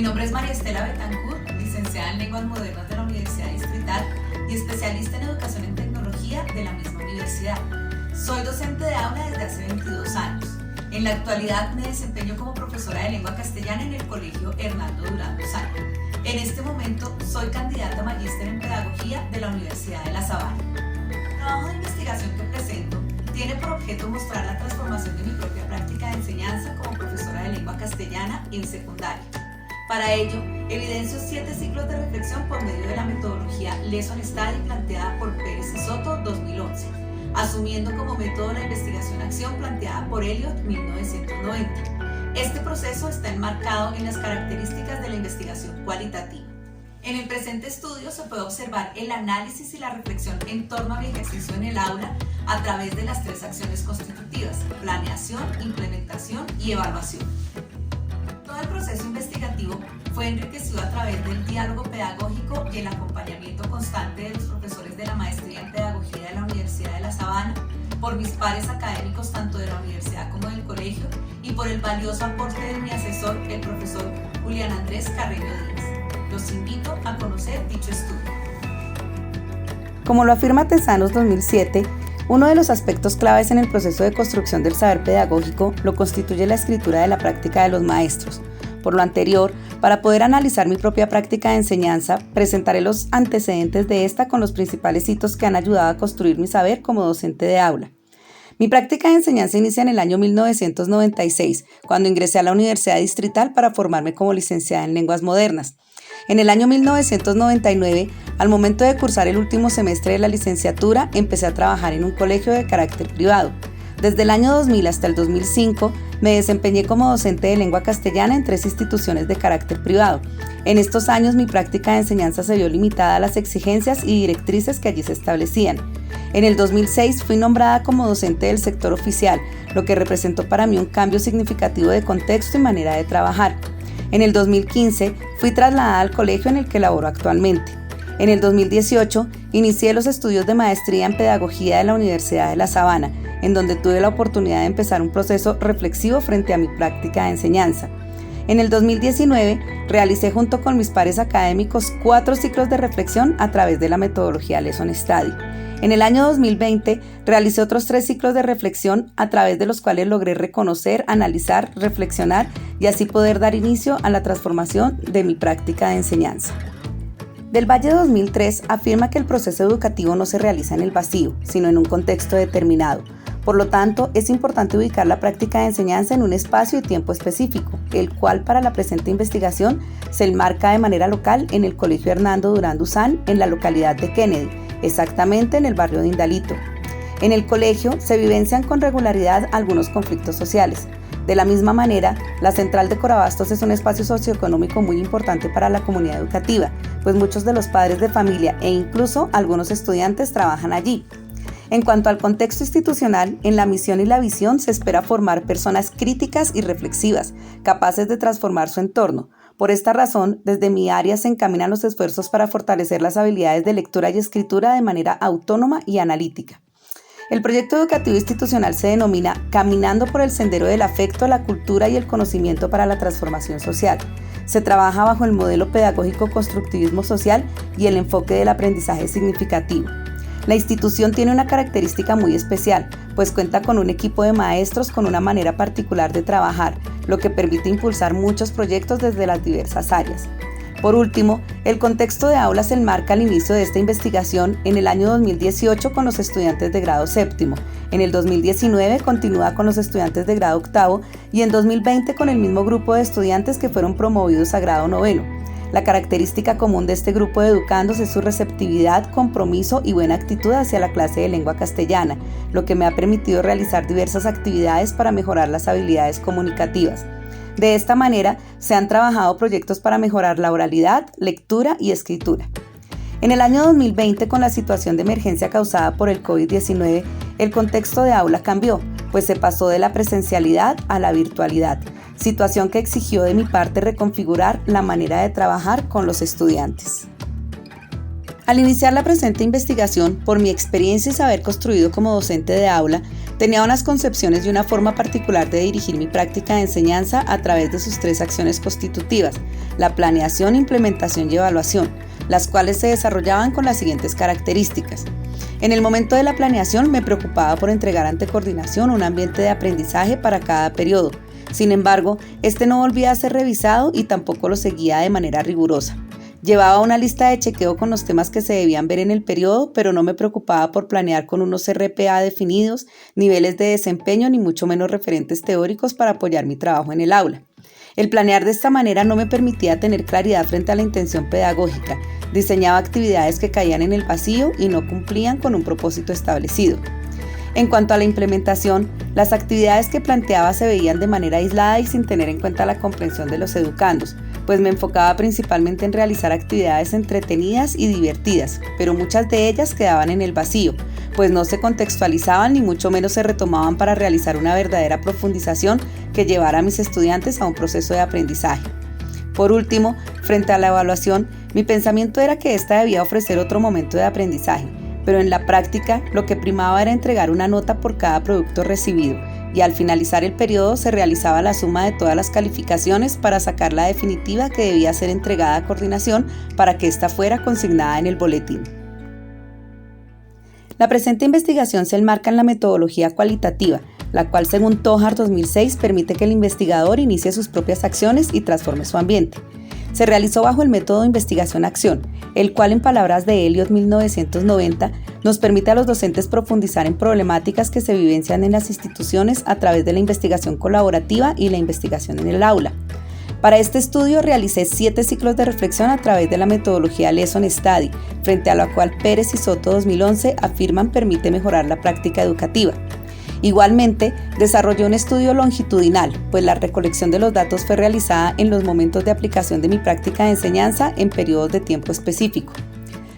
Mi nombre es María Estela Betancourt, licenciada en Lenguas Modernas de la Universidad Distrital y especialista en Educación en Tecnología de la misma universidad. Soy docente de aula desde hace 22 años. En la actualidad me desempeño como profesora de lengua castellana en el Colegio Hernando Durán Lozano. En este momento soy candidata a magíster en Pedagogía de la Universidad de La Sabana. El trabajo de investigación que presento tiene por objeto mostrar la transformación de mi propia práctica de enseñanza como profesora de lengua castellana en secundaria. Para ello, evidencio 7 ciclos de reflexión por medio de la metodología Lesson Study planteada por Pérez y Soto 2011, asumiendo como método la investigación-acción planteada por Elliott 1990. Este proceso está enmarcado en las características de la investigación cualitativa. En el presente estudio se puede observar el análisis y la reflexión en torno al ejercicio en el aula a través de las 3 acciones constitutivas: planeación, implementación y evaluación. Todo el proceso investigativo fue enriquecido a través del diálogo pedagógico y el acompañamiento constante de los profesores de la maestría en Pedagogía de la Universidad de La Sabana, por mis pares académicos tanto de la universidad como del colegio y por el valioso aporte de mi asesor, el profesor Julián Andrés Carreño Díaz. Los invito a conocer dicho estudio. Como lo afirma Tesanos 2007, uno de los aspectos claves en el proceso de construcción del saber pedagógico lo constituye la escritura de la práctica de los maestros. Por lo anterior, para poder analizar mi propia práctica de enseñanza, presentaré los antecedentes de esta con los principales hitos que han ayudado a construir mi saber como docente de aula. Mi práctica de enseñanza inicia en el año 1996, cuando ingresé a la Universidad Distrital para formarme como licenciada en Lenguas Modernas. En el año 1999, al momento de cursar el último semestre de la licenciatura, empecé a trabajar en un colegio de carácter privado. Desde el año 2000 hasta el 2005, me desempeñé como docente de lengua castellana en 3 instituciones de carácter privado. En estos años, mi práctica de enseñanza se vio limitada a las exigencias y directrices que allí se establecían. En el 2006 fui nombrada como docente del sector oficial, lo que representó para mí un cambio significativo de contexto y manera de trabajar. En el 2015 fui trasladada al colegio en el que laboro actualmente. En el 2018 inicié los estudios de maestría en Pedagogía de la Universidad de La Sabana, en donde tuve la oportunidad de empezar un proceso reflexivo frente a mi práctica de enseñanza. En el 2019 realicé junto con mis pares académicos 4 ciclos de reflexión a través de la metodología Lesson Study. En el año 2020 realicé otros 3 ciclos de reflexión a través de los cuales logré reconocer, analizar, reflexionar y así poder dar inicio a la transformación de mi práctica de enseñanza. Del Valle 2003 afirma que el proceso educativo no se realiza en el vacío, sino en un contexto determinado. Por lo tanto, es importante ubicar la práctica de enseñanza en un espacio y tiempo específico, el cual para la presente investigación se enmarca de manera local en el Colegio Hernando Durán Lozano en la localidad de Kennedy, exactamente en el barrio de Indalito. En el colegio se vivencian con regularidad algunos conflictos sociales. De la misma manera, la Central de Corabastos es un espacio socioeconómico muy importante para la comunidad educativa, pues muchos de los padres de familia e incluso algunos estudiantes trabajan allí. En cuanto al contexto institucional, en la misión y la visión se espera formar personas críticas y reflexivas, capaces de transformar su entorno. Por esta razón, desde mi área se encaminan los esfuerzos para fortalecer las habilidades de lectura y escritura de manera autónoma y analítica. El proyecto educativo institucional se denomina Caminando por el Sendero del Afecto, la Cultura y el Conocimiento para la Transformación Social. Se trabaja bajo el modelo pedagógico constructivismo social y el enfoque del aprendizaje significativo. La institución tiene una característica muy especial, pues cuenta con un equipo de maestros con una manera particular de trabajar, lo que permite impulsar muchos proyectos desde las diversas áreas. Por último, el contexto de aula se enmarca al inicio de esta investigación en el año 2018 con los estudiantes de grado séptimo, en el 2019 continúa con los estudiantes de grado octavo y en 2020 con el mismo grupo de estudiantes que fueron promovidos a grado noveno. La característica común de este grupo de educandos es su receptividad, compromiso y buena actitud hacia la clase de lengua castellana, lo que me ha permitido realizar diversas actividades para mejorar las habilidades comunicativas. De esta manera, se han trabajado proyectos para mejorar la oralidad, lectura y escritura. En el año 2020, con la situación de emergencia causada por el COVID-19, el contexto de aula cambió, pues se pasó de la presencialidad a la virtualidad, situación que exigió de mi parte reconfigurar la manera de trabajar con los estudiantes. Al iniciar la presente investigación, por mi experiencia y saber construido como docente de aula, Tenía unas concepciones y una forma particular de dirigir mi práctica de enseñanza a través de sus 3 acciones constitutivas: la planeación, implementación y evaluación, las cuales se desarrollaban con las siguientes características. En el momento de la planeación me preocupaba por entregar ante coordinación un ambiente de aprendizaje para cada periodo. Sin embargo, este no volvía a ser revisado y tampoco lo seguía de manera rigurosa. Llevaba una lista de chequeo con los temas que se debían ver en el periodo, pero no me preocupaba por planear con unos RPA definidos, niveles de desempeño ni mucho menos referentes teóricos para apoyar mi trabajo en el aula. El planear de esta manera no me permitía tener claridad frente a la intención pedagógica. Diseñaba actividades que caían en el vacío y no cumplían con un propósito establecido. En cuanto a la implementación, las actividades que planteaba se veían de manera aislada y sin tener en cuenta la comprensión de los educandos, pues me enfocaba principalmente en realizar actividades entretenidas y divertidas, pero muchas de ellas quedaban en el vacío, pues no se contextualizaban ni mucho menos se retomaban para realizar una verdadera profundización que llevara a mis estudiantes a un proceso de aprendizaje. Por último, frente a la evaluación, mi pensamiento era que ésta debía ofrecer otro momento de aprendizaje, pero en la práctica lo que primaba era entregar una nota por cada producto recibido, y al finalizar el periodo se realizaba la suma de todas las calificaciones para sacar la definitiva que debía ser entregada a coordinación para que ésta fuera consignada en el boletín. La presente investigación se enmarca en la metodología cualitativa, la cual según Tojar 2006 permite que el investigador inicie sus propias acciones y transforme su ambiente. Se realizó bajo el método de investigación-acción, el cual en palabras de Elliott 1990 nos permite a los docentes profundizar en problemáticas que se vivencian en las instituciones a través de la investigación colaborativa y la investigación en el aula. Para este estudio realicé 7 ciclos de reflexión a través de la metodología Lesson Study, frente a la cual Pérez y Soto 2011 afirman permite mejorar la práctica educativa. Igualmente, desarrollé un estudio longitudinal, pues la recolección de los datos fue realizada en los momentos de aplicación de mi práctica de enseñanza en periodos de tiempo específico.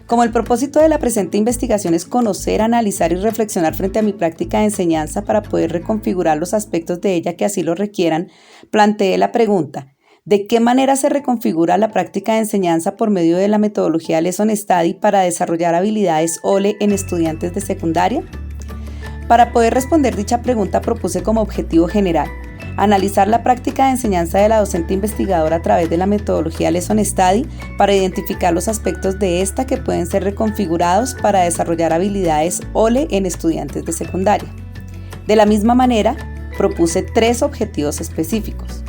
Como el propósito de la presente investigación es conocer, analizar y reflexionar frente a mi práctica de enseñanza para poder reconfigurar los aspectos de ella que así lo requieran, planteé la pregunta: ¿de qué manera se reconfigura la práctica de enseñanza por medio de la metodología Lesson Study para desarrollar habilidades OLE en estudiantes de secundaria? Para poder responder dicha pregunta propuse como objetivo general analizar la práctica de enseñanza de la docente investigadora a través de la metodología Lesson Study para identificar los aspectos de esta que pueden ser reconfigurados para desarrollar habilidades OLE en estudiantes de secundaria. De la misma manera, propuse 3 objetivos específicos.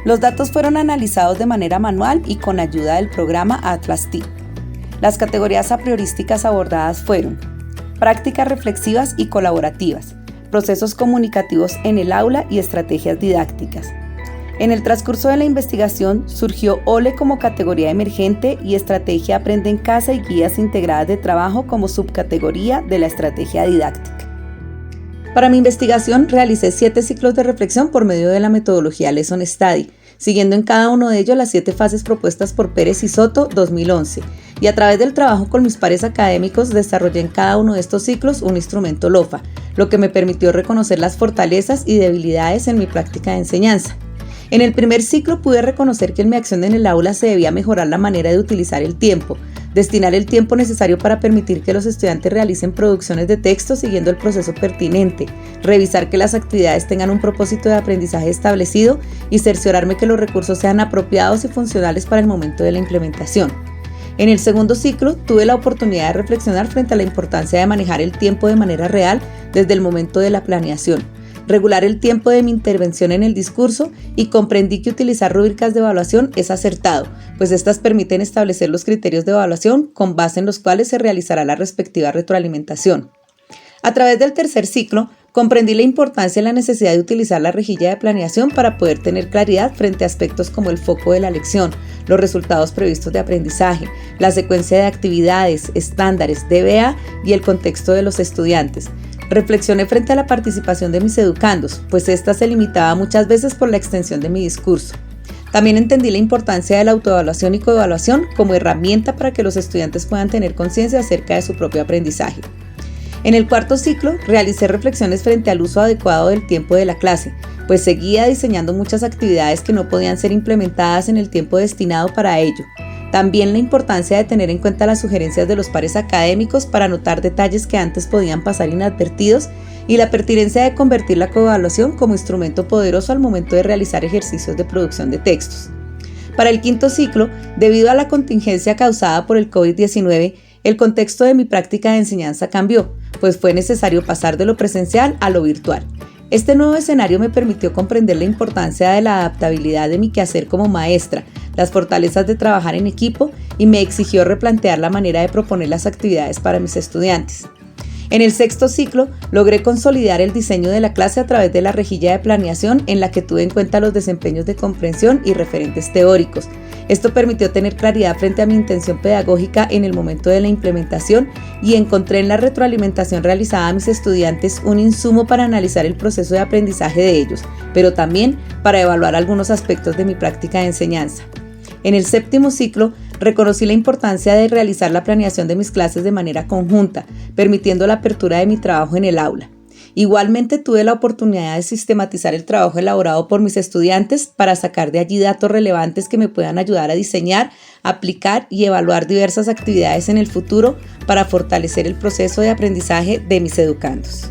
Los datos fueron analizados de manera manual y con ayuda del programa Atlas T. Las categorías apriorísticas abordadas fueron prácticas reflexivas y colaborativas, procesos comunicativos en el aula y estrategias didácticas. En el transcurso de la investigación surgió OLE como categoría emergente y estrategia Aprende en Casa y guías integradas de trabajo como subcategoría de la estrategia didáctica. Para mi investigación realicé 7 ciclos de reflexión por medio de la metodología Lesson Study, siguiendo en cada uno de ellos las 7 fases propuestas por Pérez y Soto 2011, y a través del trabajo con mis pares académicos desarrollé en cada uno de estos ciclos un instrumento LOFA, lo que me permitió reconocer las fortalezas y debilidades en mi práctica de enseñanza. En el primer ciclo pude reconocer que en mi acción en el aula se debía mejorar la manera de utilizar el tiempo, destinar el tiempo necesario para permitir que los estudiantes realicen producciones de texto siguiendo el proceso pertinente, revisar que las actividades tengan un propósito de aprendizaje establecido y cerciorarme que los recursos sean apropiados y funcionales para el momento de la implementación. En el segundo ciclo tuve la oportunidad de reflexionar frente a la importancia de manejar el tiempo de manera real desde el momento de la planeación, regular el tiempo de mi intervención en el discurso y comprendí que utilizar rúbricas de evaluación es acertado, pues estas permiten establecer los criterios de evaluación con base en los cuales se realizará la respectiva retroalimentación. A través del tercer ciclo, comprendí la importancia y la necesidad de utilizar la rejilla de planeación para poder tener claridad frente a aspectos como el foco de la lección, los resultados previstos de aprendizaje, la secuencia de actividades, estándares, DBA y el contexto de los estudiantes. Reflexioné frente a la participación de mis educandos, pues ésta se limitaba muchas veces por la extensión de mi discurso. También entendí la importancia de la autoevaluación y coevaluación como herramienta para que los estudiantes puedan tener conciencia acerca de su propio aprendizaje. En el cuarto ciclo, realicé reflexiones frente al uso adecuado del tiempo de la clase, pues seguía diseñando muchas actividades que no podían ser implementadas en el tiempo destinado para ello. También la importancia de tener en cuenta las sugerencias de los pares académicos para notar detalles que antes podían pasar inadvertidos y la pertinencia de convertir la coevaluación como instrumento poderoso al momento de realizar ejercicios de producción de textos. Para el quinto ciclo, debido a la contingencia causada por el COVID-19, el contexto de mi práctica de enseñanza cambió, pues fue necesario pasar de lo presencial a lo virtual. Este nuevo escenario me permitió comprender la importancia de la adaptabilidad de mi quehacer como maestra, las fortalezas de trabajar en equipo y me exigió replantear la manera de proponer las actividades para mis estudiantes. En el sexto ciclo, logré consolidar el diseño de la clase a través de la rejilla de planeación en la que tuve en cuenta los desempeños de comprensión y referentes teóricos. Esto permitió tener claridad frente a mi intención pedagógica en el momento de la implementación y encontré en la retroalimentación realizada a mis estudiantes un insumo para analizar el proceso de aprendizaje de ellos, pero también para evaluar algunos aspectos de mi práctica de enseñanza. En el séptimo ciclo, reconocí la importancia de realizar la planeación de mis clases de manera conjunta, permitiendo la apertura de mi trabajo en el aula. Igualmente tuve la oportunidad de sistematizar el trabajo elaborado por mis estudiantes para sacar de allí datos relevantes que me puedan ayudar a diseñar, aplicar y evaluar diversas actividades en el futuro para fortalecer el proceso de aprendizaje de mis educandos.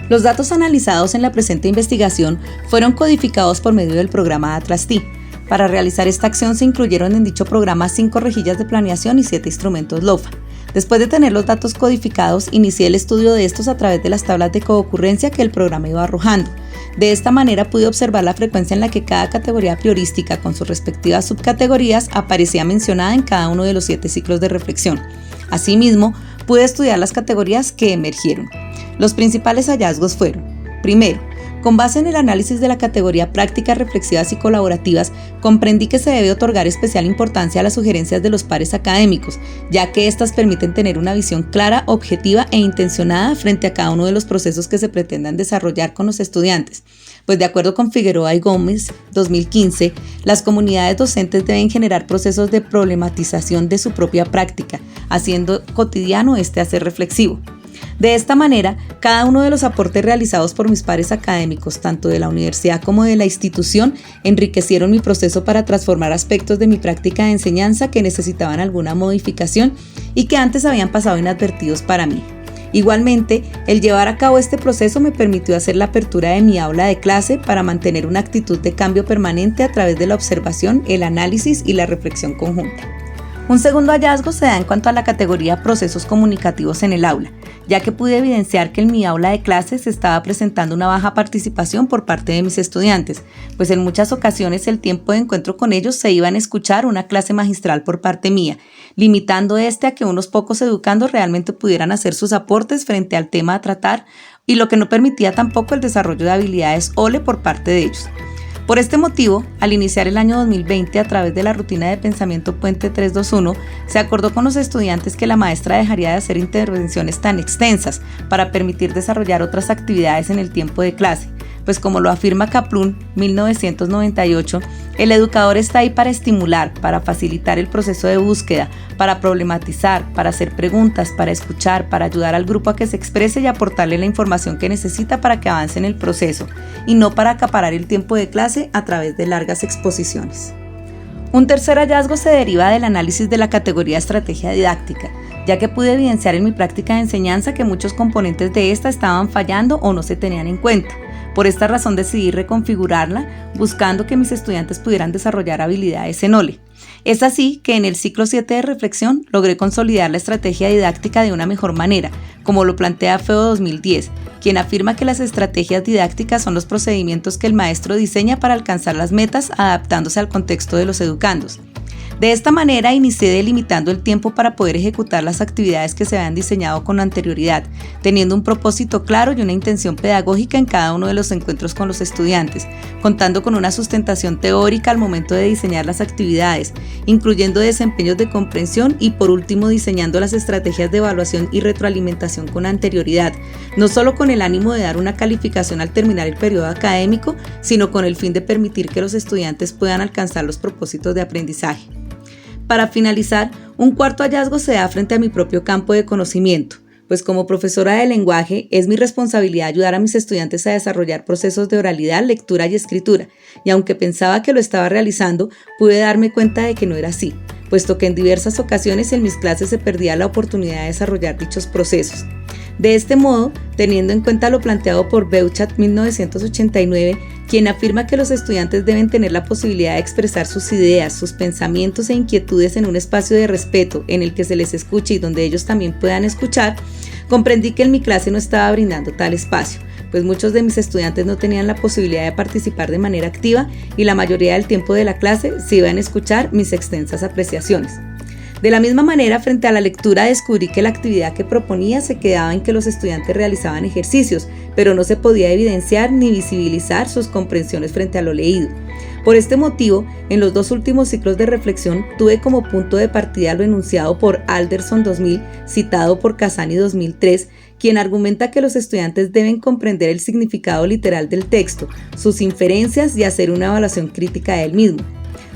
Los datos analizados en la presente investigación fueron codificados por medio del programa Atlas-T. Para realizar esta acción se incluyeron en dicho programa 5 rejillas de planeación y 7 instrumentos LOFA. Después de tener los datos codificados, inicié el estudio de estos a través de las tablas de coocurrencia que el programa iba arrojando. De esta manera pude observar la frecuencia en la que cada categoría priorística con sus respectivas subcategorías aparecía mencionada en cada uno de los 7 ciclos de reflexión. Asimismo, pude estudiar las categorías que emergieron. Los principales hallazgos fueron: primero, con base en el análisis de la categoría prácticas reflexivas y colaborativas, comprendí que se debe otorgar especial importancia a las sugerencias de los pares académicos, ya que éstas permiten tener una visión clara, objetiva e intencionada frente a cada uno de los procesos que se pretendan desarrollar con los estudiantes. Pues de acuerdo con Figueroa y Gómez, 2015, las comunidades docentes deben generar procesos de problematización de su propia práctica, haciendo cotidiano este hacer reflexivo. De esta manera, cada uno de los aportes realizados por mis pares académicos, tanto de la universidad como de la institución, enriquecieron mi proceso para transformar aspectos de mi práctica de enseñanza que necesitaban alguna modificación y que antes habían pasado inadvertidos para mí. Igualmente, el llevar a cabo este proceso me permitió hacer la apertura de mi aula de clase para mantener una actitud de cambio permanente a través de la observación, el análisis y la reflexión conjunta. Un segundo hallazgo se da en cuanto a la categoría procesos comunicativos en el aula, ya que pude evidenciar que en mi aula de clases se estaba presentando una baja participación por parte de mis estudiantes, pues en muchas ocasiones el tiempo de encuentro con ellos se iba a escuchar una clase magistral por parte mía, limitando a que unos pocos educandos realmente pudieran hacer sus aportes frente al tema a tratar, y lo que no permitía tampoco el desarrollo de habilidades OLE por parte de ellos. Por este motivo, al iniciar el año 2020 a través de la rutina de pensamiento Puente 321, se acordó con los estudiantes que la maestra dejaría de hacer intervenciones tan extensas para permitir desarrollar otras actividades en el tiempo de clase, pues como lo afirma Kaplun, 1998, el educador está ahí para estimular, para facilitar el proceso de búsqueda, para problematizar, para hacer preguntas, para escuchar, para ayudar al grupo a que se exprese y aportarle la información que necesita para que avance en el proceso, y no para acaparar el tiempo de clase a través de largas exposiciones. Un tercer hallazgo se deriva del análisis de la categoría estrategia didáctica, ya que pude evidenciar en mi práctica de enseñanza que muchos componentes de esta estaban fallando o no se tenían en cuenta. Por esta razón decidí reconfigurarla, buscando que mis estudiantes pudieran desarrollar habilidades en OLE. Es así que en el ciclo 7 de reflexión logré consolidar la estrategia didáctica de una mejor manera, como lo plantea FEO 2010, quien afirma que las estrategias didácticas son los procedimientos que el maestro diseña para alcanzar las metas adaptándose al contexto de los educandos. De esta manera inicié delimitando el tiempo para poder ejecutar las actividades que se habían diseñado con anterioridad, teniendo un propósito claro y una intención pedagógica en cada uno de los encuentros con los estudiantes, contando con una sustentación teórica al momento de diseñar las actividades, incluyendo desempeños de comprensión y por último diseñando las estrategias de evaluación y retroalimentación con anterioridad, no solo con el ánimo de dar una calificación al terminar el periodo académico, sino con el fin de permitir que los estudiantes puedan alcanzar los propósitos de aprendizaje. Para finalizar, un cuarto hallazgo se da frente a mi propio campo de conocimiento, pues como profesora de lenguaje es mi responsabilidad ayudar a mis estudiantes a desarrollar procesos de oralidad, lectura y escritura, y aunque pensaba que lo estaba realizando, pude darme cuenta de que no era así, puesto que en diversas ocasiones en mis clases se perdía la oportunidad de desarrollar dichos procesos. De este modo, teniendo en cuenta lo planteado por Beuchat 1989, quien afirma que los estudiantes deben tener la posibilidad de expresar sus ideas, sus pensamientos e inquietudes en un espacio de respeto en el que se les escuche y donde ellos también puedan escuchar, comprendí que en mi clase no estaba brindando tal espacio, pues muchos de mis estudiantes no tenían la posibilidad de participar de manera activa y la mayoría del tiempo de la clase se iban a escuchar mis extensas apreciaciones. De la misma manera, frente a la lectura descubrí que la actividad que proponía se quedaba en que los estudiantes realizaban ejercicios, pero no se podía evidenciar ni visibilizar sus comprensiones frente a lo leído. Por este motivo, en los 2 últimos ciclos de reflexión tuve como punto de partida lo enunciado por Alderson 2000, citado por Casani 2003, quien argumenta que los estudiantes deben comprender el significado literal del texto, sus inferencias y hacer una evaluación crítica del mismo.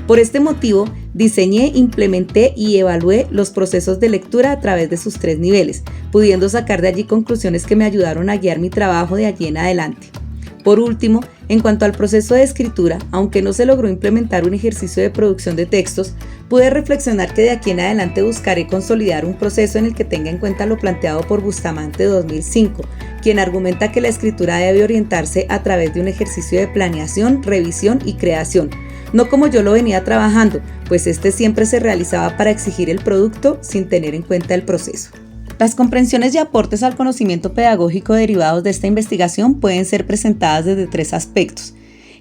Por este motivo, diseñé, implementé y evalué los procesos de lectura a través de sus 3 niveles, pudiendo sacar de allí conclusiones que me ayudaron a guiar mi trabajo de allí en adelante. Por último, en cuanto al proceso de escritura, aunque no se logró implementar un ejercicio de producción de textos, pude reflexionar que de aquí en adelante buscaré consolidar un proceso en el que tenga en cuenta lo planteado por Bustamante 2005, quien argumenta que la escritura debe orientarse a través de un ejercicio de planeación, revisión y creación, no como yo lo venía trabajando, pues este siempre se realizaba para exigir el producto sin tener en cuenta el proceso. Las comprensiones y aportes al conocimiento pedagógico derivados de esta investigación pueden ser presentadas desde 3 aspectos.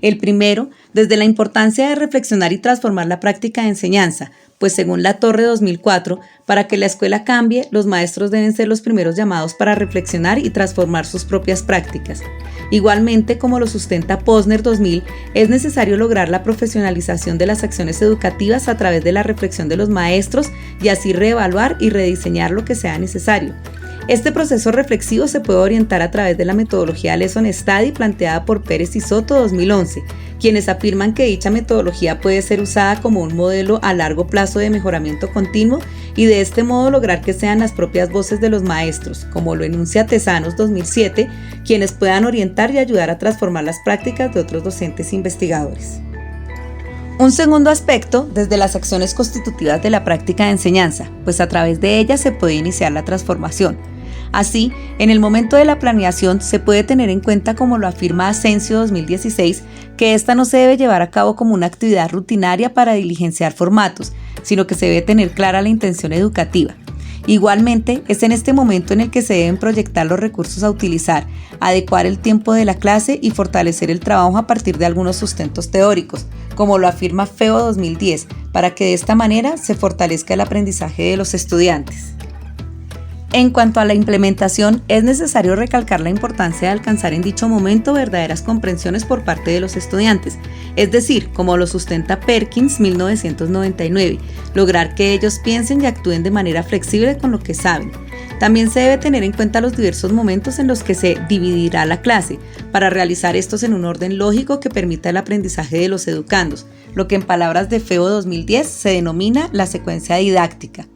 El primero, desde la importancia de reflexionar y transformar la práctica de enseñanza, pues según La Torre 2004, para que la escuela cambie, los maestros deben ser los primeros llamados para reflexionar y transformar sus propias prácticas. Igualmente, como lo sustenta Posner 2000, es necesario lograr la profesionalización de las acciones educativas a través de la reflexión de los maestros y así reevaluar y rediseñar lo que sea necesario. Este proceso reflexivo se puede orientar a través de la metodología Lesson Study planteada por Pérez y Soto 2011, quienes afirman que dicha metodología puede ser usada como un modelo a largo plazo de mejoramiento continuo y de este modo lograr que sean las propias voces de los maestros, como lo enuncia Tesanos 2007, quienes puedan orientar y ayudar a transformar las prácticas de otros docentes investigadores. Un segundo aspecto, desde las acciones constitutivas de la práctica de enseñanza, pues a través de ellas se puede iniciar la transformación. Así, en el momento de la planeación se puede tener en cuenta, como lo afirma Asensio 2016, que esta no se debe llevar a cabo como una actividad rutinaria para diligenciar formatos, sino que se debe tener clara la intención educativa. Igualmente, es en este momento en el que se deben proyectar los recursos a utilizar, adecuar el tiempo de la clase y fortalecer el trabajo a partir de algunos sustentos teóricos, como lo afirma FEO 2010, para que de esta manera se fortalezca el aprendizaje de los estudiantes. En cuanto a la implementación, es necesario recalcar la importancia de alcanzar en dicho momento verdaderas comprensiones por parte de los estudiantes, es decir, como lo sustenta Perkins 1999, lograr que ellos piensen y actúen de manera flexible con lo que saben. También se debe tener en cuenta los diversos momentos en los que se dividirá la clase, para realizar estos en un orden lógico que permita el aprendizaje de los educandos, lo que en palabras de FEO 2010 se denomina la secuencia didáctica.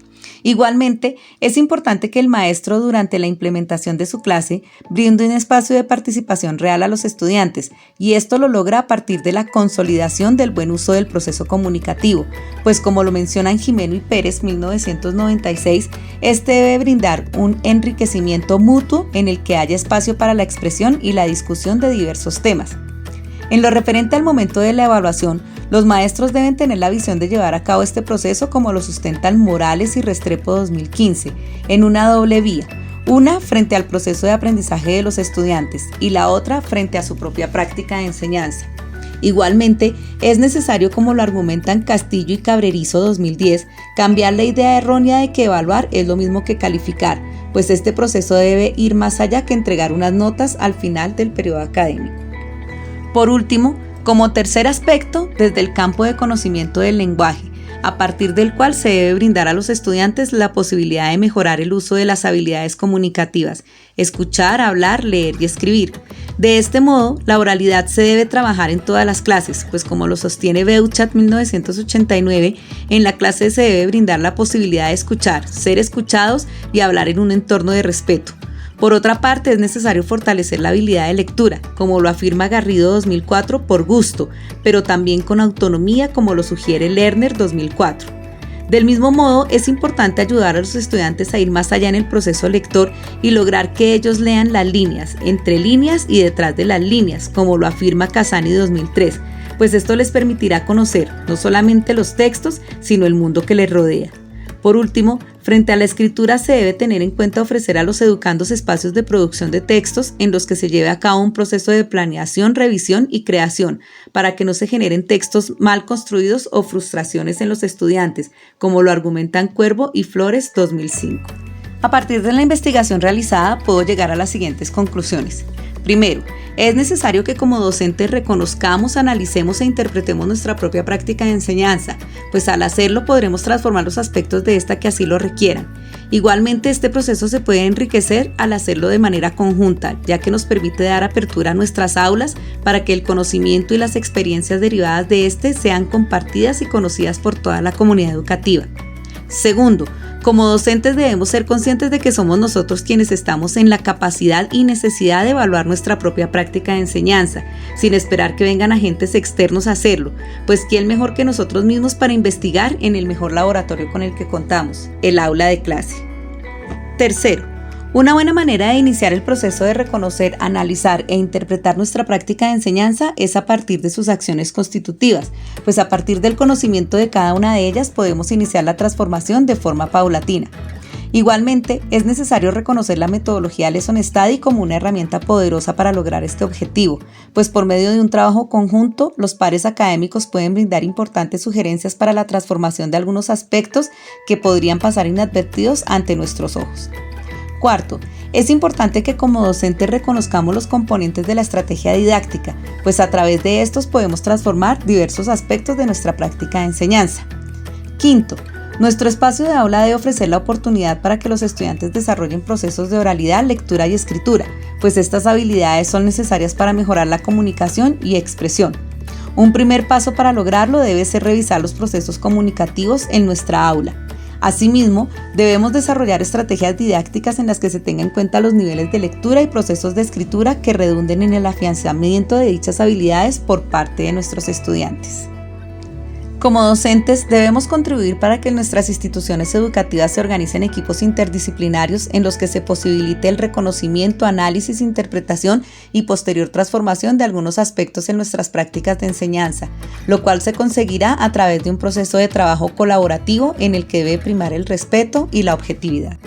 Igualmente, es importante que el maestro durante la implementación de su clase brinde un espacio de participación real a los estudiantes, y esto lo logra a partir de la consolidación del buen uso del proceso comunicativo, pues como lo mencionan Jimeno y Pérez 1996, este debe brindar un enriquecimiento mutuo en el que haya espacio para la expresión y la discusión de diversos temas. En lo referente al momento de la evaluación, los maestros deben tener la visión de llevar a cabo este proceso como lo sustentan Morales y Restrepo 2015, en una doble vía, una frente al proceso de aprendizaje de los estudiantes y la otra frente a su propia práctica de enseñanza. Igualmente, es necesario, como lo argumentan Castillo y Cabrerizo 2010, cambiar la idea errónea de que evaluar es lo mismo que calificar, pues este proceso debe ir más allá que entregar unas notas al final del periodo académico. Por último, como tercer aspecto, desde el campo de conocimiento del lenguaje, a partir del cual se debe brindar a los estudiantes la posibilidad de mejorar el uso de las habilidades comunicativas, escuchar, hablar, leer y escribir. De este modo, la oralidad se debe trabajar en todas las clases, pues como lo sostiene Beuchat 1989, en la clase se debe brindar la posibilidad de escuchar, ser escuchados y hablar en un entorno de respeto. Por otra parte, es necesario fortalecer la habilidad de lectura, como lo afirma Garrido 2004, por gusto, pero también con autonomía, como lo sugiere Lerner 2004. Del mismo modo, es importante ayudar a los estudiantes a ir más allá en el proceso lector y lograr que ellos lean las líneas, entre líneas y detrás de las líneas, como lo afirma Casani 2003, pues esto les permitirá conocer no solamente los textos, sino el mundo que les rodea. Por último, frente a la escritura se debe tener en cuenta ofrecer a los educandos espacios de producción de textos en los que se lleve a cabo un proceso de planeación, revisión y creación, para que no se generen textos mal construidos o frustraciones en los estudiantes, como lo argumentan Cuervo y Flores 2005. A partir de la investigación realizada, puedo llegar a las siguientes conclusiones. Primero, es necesario que como docentes reconozcamos, analicemos e interpretemos nuestra propia práctica de enseñanza, pues al hacerlo podremos transformar los aspectos de esta que así lo requieran. Igualmente, este proceso se puede enriquecer al hacerlo de manera conjunta, ya que nos permite dar apertura a nuestras aulas para que el conocimiento y las experiencias derivadas de este sean compartidas y conocidas por toda la comunidad educativa. Segundo, como docentes debemos ser conscientes de que somos nosotros quienes estamos en la capacidad y necesidad de evaluar nuestra propia práctica de enseñanza, sin esperar que vengan agentes externos a hacerlo, pues ¿quién mejor que nosotros mismos para investigar en el mejor laboratorio con el que contamos, el aula de clase? Tercero, una buena manera de iniciar el proceso de reconocer, analizar e interpretar nuestra práctica de enseñanza es a partir de sus acciones constitutivas, pues a partir del conocimiento de cada una de ellas podemos iniciar la transformación de forma paulatina. Igualmente, es necesario reconocer la metodología Lesson Study como una herramienta poderosa para lograr este objetivo, pues por medio de un trabajo conjunto, los pares académicos pueden brindar importantes sugerencias para la transformación de algunos aspectos que podrían pasar inadvertidos ante nuestros ojos. Cuarto, es importante que como docentes reconozcamos los componentes de la estrategia didáctica, pues a través de estos podemos transformar diversos aspectos de nuestra práctica de enseñanza. Quinto, nuestro espacio de aula debe ofrecer la oportunidad para que los estudiantes desarrollen procesos de oralidad, lectura y escritura, pues estas habilidades son necesarias para mejorar la comunicación y expresión. Un primer paso para lograrlo debe ser revisar los procesos comunicativos en nuestra aula. Asimismo, debemos desarrollar estrategias didácticas en las que se tenga en cuenta los niveles de lectura y procesos de escritura que redunden en el afianzamiento de dichas habilidades por parte de nuestros estudiantes. Como docentes, debemos contribuir para que nuestras instituciones educativas se organicen equipos interdisciplinarios en los que se posibilite el reconocimiento, análisis, interpretación y posterior transformación de algunos aspectos en nuestras prácticas de enseñanza, lo cual se conseguirá a través de un proceso de trabajo colaborativo en el que debe primar el respeto y la objetividad.